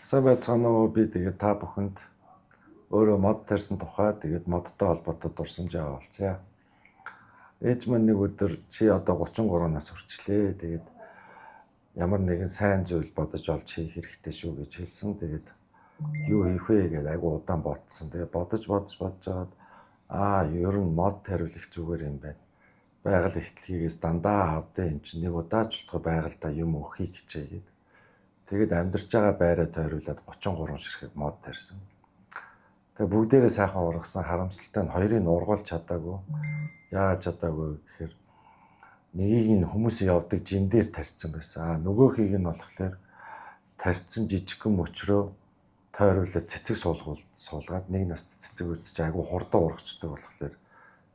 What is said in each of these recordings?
Сайн байцгаана уу? Би тэгээд та бүхэнд өөрөө мод тарьсан тухай тэгээд модтой холбоотой дурсамжаа авалцъя. Ээж маань нэг өдөр чи одоо 33 нас хүрчлээ. Тэгээд ямар нэгэн сайн зүйл бодож олж хийх хэрэгтэй шүү гэж хэлсэн. Тэгээд юу хийх вэ гэдээ айгу удаан бодсон. Тэгээд бодож жагаад ер нь мод тариулах зүгээр юм байна. Байгаль ихтлгийгээс дандаа авдаа юм чинь нэг удаа ч болтгой байгальдаа юм өгөхийг хичээгээд. Тэгээд амьдарч байгаа байраа тойруулаад 33 ширхэг мод тарьсан. Тэгээд бүгдээрээ сайхан ургасан, харамсалтай нь хоёрыг ургуулж чадаагүй. Яаж чадаагүй гэхээр нэгийг нь хүмүүсийн явдаг жимдээр тарьсан байсан. Нөгөөхийг нь болохоор тарьсан жижигхэн мөчрөө тойруулаад цэцэг суулгаад нэг наст цэцэг үтж айгу хурдан ургацдаг болохоор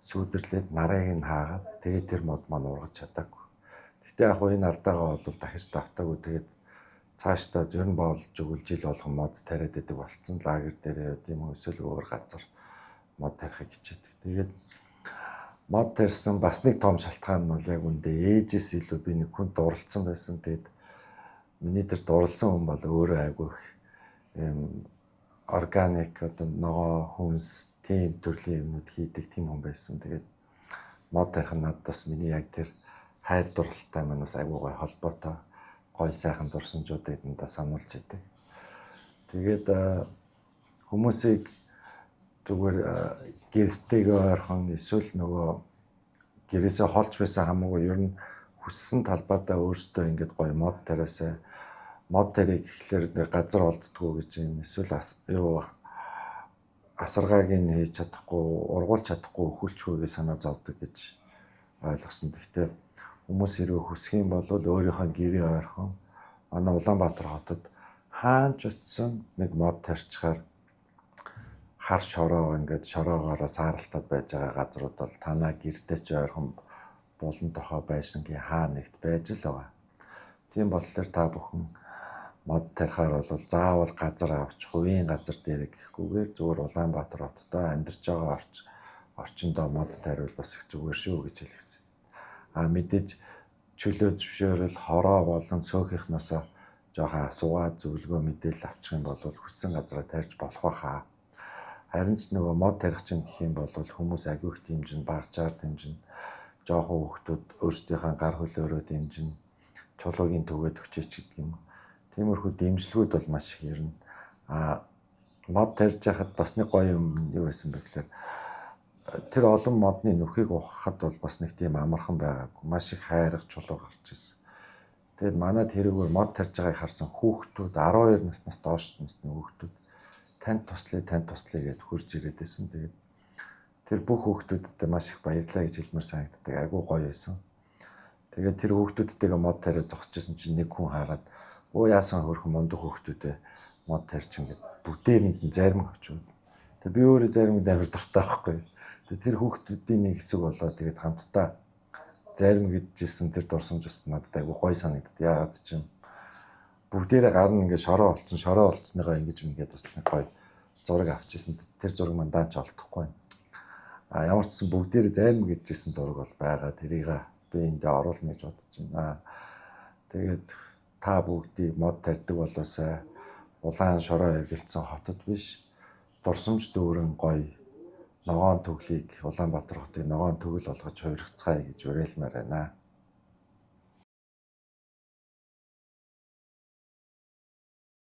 сүйдэрлээд нарыг нь хаагаад тэгээд тэр мод маань ургаж чадаагүй. Гэтэ яг энэ алдаагаа бол дахиж давтаагүй. Тэгээд цаашдаа ер нь боолж өгвөл жил болгон мод тариад идэг болцсон. Лагер дээр явд юм эсвэл өөр газар мод тарихыг хичээдэг. Тэгээд мод тарьсан бас нэг том шалтгаан нь бол яг үндэ ээжээс илүү би нэг хүн дурлцсан байсан. Тэгээд миний тэр дурлсан хүн бол өөрөө айгүй их органик одоо ногоо хүнс тийм төрлийн юмнууд хийдэг тийм хүн байсан. Тэгээд мод тарих нь надад бас миний яг тэр хайр дурлалтай манаас айгүй гой холбоотой гой сайхан дурсамжуудыг надад сануулж идэг. Тэгээд хүмүүсийг зүгээр гэртэйгээ ойрхон эсвэл нөгөө гэрээсээ холж байсан хамаагүй ер нь хүссэн талбайдаа өөрсдөө ингээд гой мод тариасаа мод тарих гэхлээр газар олддгоо гэж юм эсвэл асаргааг нь хийж чадахгүй, ургуулж чадахгүй өхүүлчихгүй гэж санаа зовдөг гэж ойлгосон. Гэхдээ хүмүүс хэрвээ хүсэх юм бол өөрийнхөө гэрээ ойрхон манай Улаанбаатар хотод хаанч утсан нэг мод тарьчихаар хар шороо ингээд шороогоороо сааралтад байж байгаа газрууд бол танаа гэртээ ч ойрхон булан тохоо байшингийн хаа нэгт байж л байгаа. Тийм болохоор та бүхэн мод тарихаар бол заавал газар авч хувийн газар дээр гэхгүйгээр зүгээр Улаанбаатар хотод амьдарч байгаа орчиндөө мод тариул бас их зүгээр шүү гэж хэлсэн. Мэдээж чөлөө зөвшөөрөл хороо болон сөөхийнхнасаа жоохон асуугаад зөвлөгөө мэдээлэл авчих юм бол хүссэн газараа тарьж болох байхаа. Харин ч нөгөө мод тарих чинь гэх юм бол хүмүүс агиух дэмжин, багжаар дэмжин, жоохон хүүхдүүд өөрсдийнхээ гар хөлөөрөө дэмжин, чулуугийн төгөөд өчөөч гэдэг юм. Тиймэрхүү дэмжлэгүүд бол маш их ирнэ. Мод тарьж байхад бас нэг гоё юм юу байсан бэ гэхээр тэр олон модны нүхийг ухахад бол бас нэг тийм амархан байгаагүй. Маш их хайрах чулуу гарч ирсэн. Тэгээд манайд тэрүүгээр мод тарьж байгааг харсан хүүхдүүд 12 наснаас доош насны хүүхдүүд танд туслая гэд хурж ирээд байсан. Тэгээд тэр бүх хүүхдүүдтэй маш их баярлалаа гэж хэлмээр санагддаг. Айгуу гоё байсан. Тэгээд тэр хүүхдүүдтэйгээ мод тариад зогсчихсон чинь нэг хүн хараад яасан хөрхөн мундаг хүүхдүүдээ мод тарьчин гэд бүгдээрэнд нь зарим авчууд. Тэгээд би өөрөө зарим амар дуртай байхгүй. Тэр хүүхдүүдийн нэг хэсэг болоо тэгээд хамтдаа зарим гэджсэн тэр дурсамж бас надад айгүй гоё санагдав. Яагаад ч юм бүгдээрээ гар нь ингээд шороо олцсныгоо ингэж бас нэг гоё зураг авчихсан. Тэр зураг мандаа ч олдохгүй байна. Ямар ч гэсэн бүгдээрээ зарим гэджсэн зураг бол байгаа. Тэрийг би эндээ оруулна гэж бодож байна. Тэгээд та бүгдийг мод тарьдаг болоосай улаан шороо эргэлцсэн хотод биш дурсамж дүүрэн гоё ногоон төглийг Улаанбаатар хотыг ногоон төгөл болгож хувиргацгаая гэж уриалмаар байна.